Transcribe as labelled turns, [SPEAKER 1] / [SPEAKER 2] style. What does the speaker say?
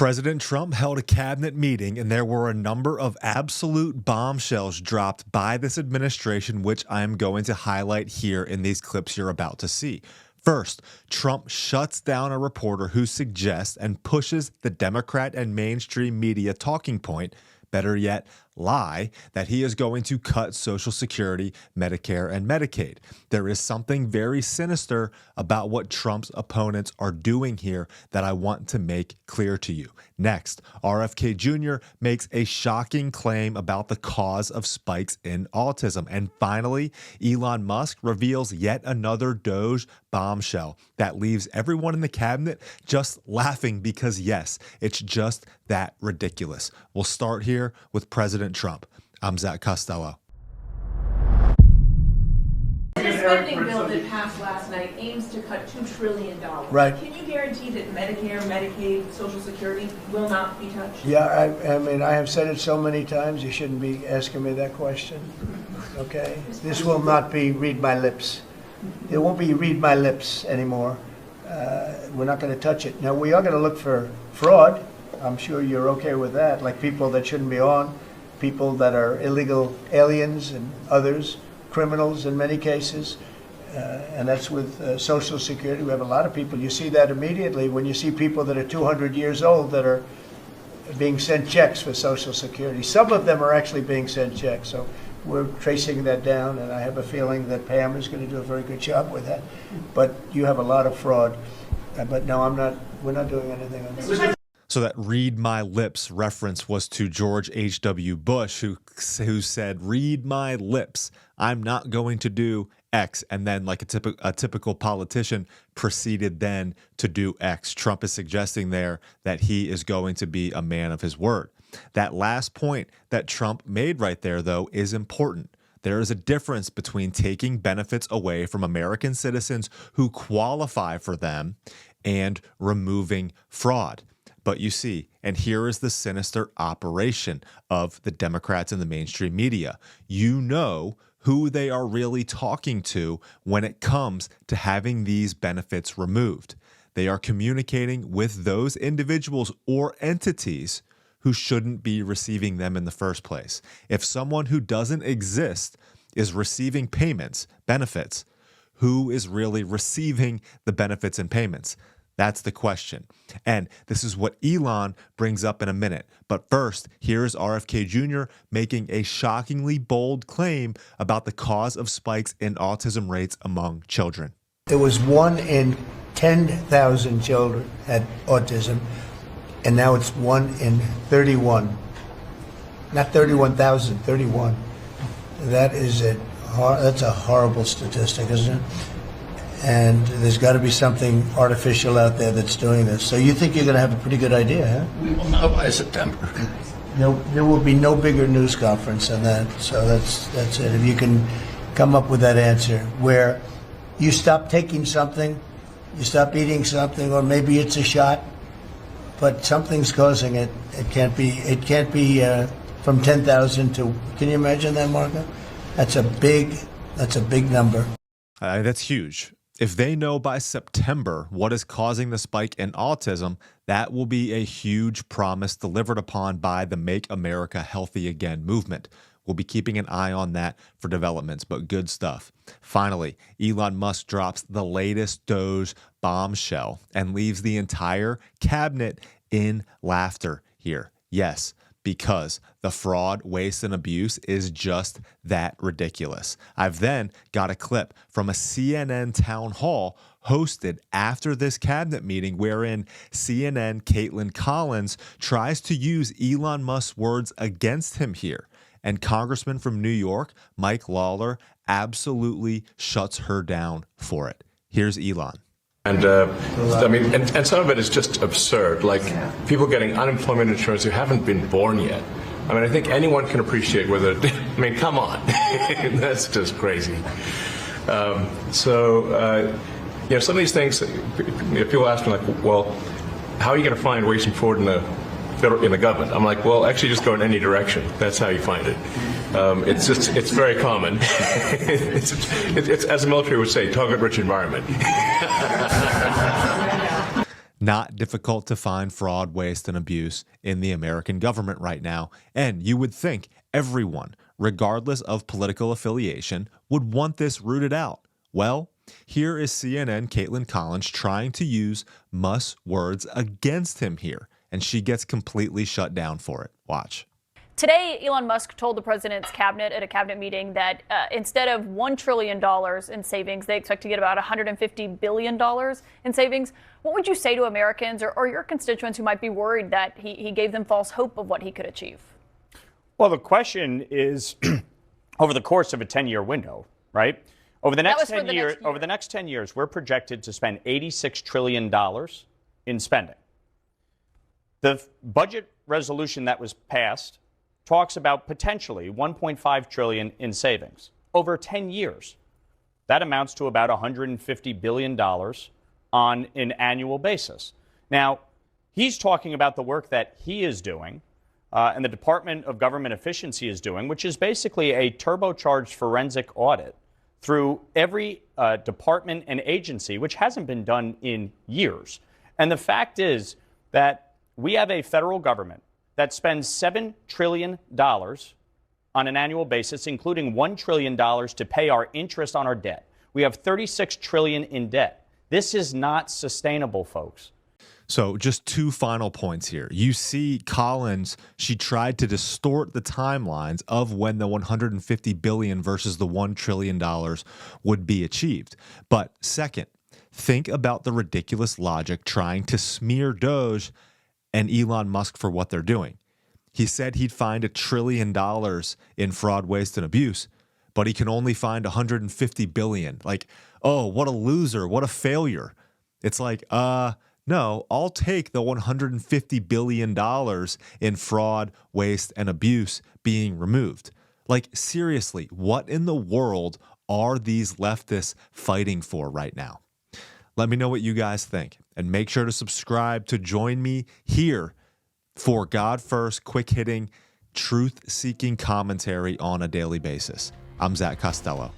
[SPEAKER 1] President Trump held a cabinet meeting, and there were a number of absolute bombshells dropped by this administration, which I am going to highlight here in these clips you're about to see. First, Trump shuts down a reporter who suggests and pushes the Democrat and mainstream media talking point, better yet, lie, that he is going to cut Social Security, Medicare, and Medicaid. There is something very sinister about what Trump's opponents are doing here that I want to make clear to you. Next, RFK Jr. makes a shocking claim about the cause of spikes in autism. And finally, Elon Musk reveals yet another DOGE bombshell that leaves everyone in the cabinet just laughing because, yes, it's just that ridiculous. We'll start here with President Trump. I'm Zach Costello.
[SPEAKER 2] The spending bill that passed last night aims to cut $2 trillion.
[SPEAKER 3] Right.
[SPEAKER 2] Can you guarantee that Medicare, Medicaid, Social Security will not be touched?
[SPEAKER 3] Yeah, I mean, I have said it so many times, you shouldn't be asking me that question. Okay? This will not be read my lips. It won't be read my lips anymore. We're not going to touch it. Now, we are going to look for fraud. I'm sure you're okay with that, like people that shouldn't be on, people that are illegal aliens and others, criminals in many cases, and that's with Social Security. We have a lot of people. You see that immediately when you see people that are 200 years old that are being sent checks for Social Security. Some of them are actually being sent checks, so we're tracing that down, and I have a feeling that Pam is going to do a very good job with that. But you have a lot of fraud. But no, we're not doing anything on this.
[SPEAKER 1] So that read my lips reference was to George H.W. Bush, who said, read my lips, I'm not going to do X. And then like a typical politician proceeded then to do X. Trump is suggesting there that he is going to be a man of his word. That last point that Trump made right there, though, is important. There is a difference between taking benefits away from American citizens who qualify for them and removing fraud. But you see, and here is the sinister operation of the Democrats and the mainstream media. You know who they are really talking to when it comes to having these benefits removed. They are communicating with those individuals or entities who shouldn't be receiving them in the first place. If someone who doesn't exist is receiving payments, benefits, who is really receiving the benefits and payments? That's the question. And this is what Elon brings up in a minute. But first, here's RFK Jr. making a shockingly bold claim about the cause of spikes in autism rates among children.
[SPEAKER 3] There was 1 in 10,000 children had autism, and now it's 1 in 31. Not 31,000, 31. That's a horrible statistic, isn't it? And there's got to be something artificial out there that's doing this. So you think you're going to have a pretty good idea, huh?
[SPEAKER 4] We will know by September.
[SPEAKER 3] There will be no bigger news conference than that. So that's it. If you can come up with that answer where you stop taking something, you stop eating something, or maybe it's a shot, but something's causing it. It can't be from 10,000 to. Can you imagine that, Marco? That's a big number.
[SPEAKER 1] That's huge. If they know by September what is causing the spike in autism, that will be a huge promise delivered upon by the Make America Healthy Again movement. We'll be keeping an eye on that for developments, but good stuff. Finally, Elon Musk drops the latest DOGE bombshell and leaves the entire cabinet in laughter here. Yes, because the fraud, waste, and abuse is just that ridiculous. I've then got a clip from a CNN town hall hosted after this cabinet meeting wherein CNN Caitlin Collins tries to use Elon Musk's words against him here. And Congressman from New York, Mike Lawler, absolutely shuts her down for it. Here's Elon.
[SPEAKER 4] And I mean, and some of it is just absurd, like people getting unemployment insurance who haven't been born yet. I mean, I think anyone can appreciate whether, I mean, come on, that's just crazy. You know, some of these things, people ask me like, well, how are you going to find waste and fraud in the government? I'm like, well, actually just go in any direction. That's how you find it. It's very common. it's, as the military would say, target-rich environment.
[SPEAKER 1] Not difficult to find fraud, waste, and abuse in the American government right now. And you would think everyone, regardless of political affiliation, would want this rooted out. Well, here is CNN Caitlin Collins trying to use Musk's words against him here, and she gets completely shut down for it. Watch.
[SPEAKER 5] Today, Elon Musk told the president's cabinet at a cabinet meeting that instead of $1 trillion in savings, they expect to get about $150 billion in savings. What would you say to Americans or your constituents who might be worried that he gave them false hope of what he could achieve?
[SPEAKER 6] Well, the question is, over the course of a 10-year window, right? Over the next 10 years, over the next 10 years, we're projected to spend $86 trillion in spending. The budget resolution that was passed talks about potentially $1.5 trillion in savings over 10 years. That amounts to about $150 billion on an annual basis. Now, he's talking about the work that he is doing and the Department of Government Efficiency is doing, which is basically a turbocharged forensic audit through every department and agency, which hasn't been done in years. And the fact is that we have a federal government that spends $7 trillion on an annual basis, including $1 trillion to pay our interest on our debt. We have $36 trillion in debt. This is not sustainable, folks.
[SPEAKER 1] So just two final points here. You see Collins, she tried to distort the timelines of when the $150 billion versus the $1 trillion would be achieved. But second, think about the ridiculous logic trying to smear DOGE and Elon Musk for what they're doing. He said he'd find $1 trillion in fraud, waste, and abuse, but he can only find $150 billion. Like, oh, what a loser, what a failure. It's like, no, I'll take the $150 billion in fraud, waste, and abuse being removed. Like, seriously, what in the world are these leftists fighting for right now? Let me know what you guys think, and make sure to subscribe to join me here for God First, quick-hitting, truth-seeking commentary on a daily basis. I'm Zach Costello.